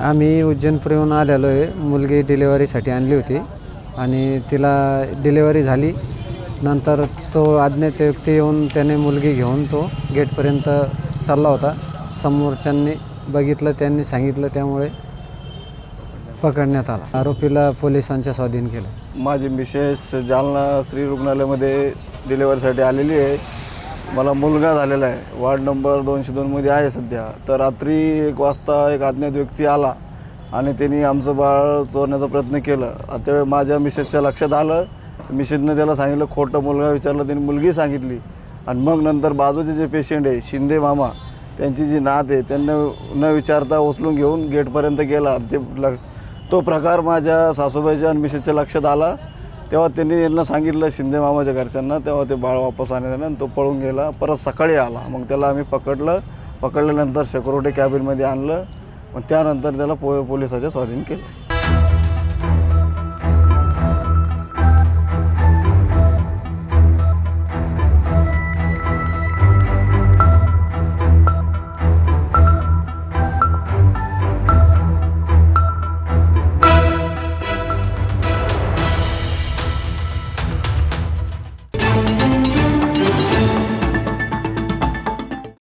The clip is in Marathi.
आम्ही उज्जैनपुरीहून आलेलो आहे. मुलगी डिलिव्हरीसाठी आणली होती आणि तिला डिलिव्हरी झाली. नंतर तो अज्ञात व्यक्ती येऊन त्याने मुलगी घेऊन तो गेटपर्यंत चालला होता. समोरच्यांनी बघितलं, त्यांनी सांगितलं, त्यामुळे पकडण्यात आला. आरोपीला पोलिसांच्या स्वाधीन केलं. माझी मिसेस जालना श्री रुग्णालयामध्ये डिलिव्हरीसाठी आलेली आहे. मला मुलगा झालेला आहे. वार्ड नंबर 202मध्ये आहे सध्या. तर रात्री 1 वाजता एक अज्ञात व्यक्ती आला आणि त्यांनी आमचं बाळ चोरण्याचा प्रयत्न केला. त्यावेळी माझ्या मिसेसच्या लक्षात आलं. तर मिसेसनं त्याला सांगितलं, खोटं मुलगा विचारलं, त्यांनी मुलगी सांगितली. आणि मग नंतर बाजूचे जे पेशंट आहे शिंदे मामा, त्यांची जी नात आहे, त्यांना न विचारता उचलून घेऊन गेटपर्यंत गेला. तो प्रकार माझ्या सासूबाईच्या आणि मिसेसच्या लक्षात आला. तेव्हा त्यांनी यांना सांगितलं शिंदे मामाच्या घरच्यांना. तेव्हा ते बाळ वापस आणण्यात आणि तो पळून गेला. परत सकाळी आला. मग त्याला आम्ही पकडल्यानंतर सिक्युरिटी कॅबिनमध्ये आणलं. मग त्यानंतर त्याला पोलिसाच्या स्वाधीन केलं.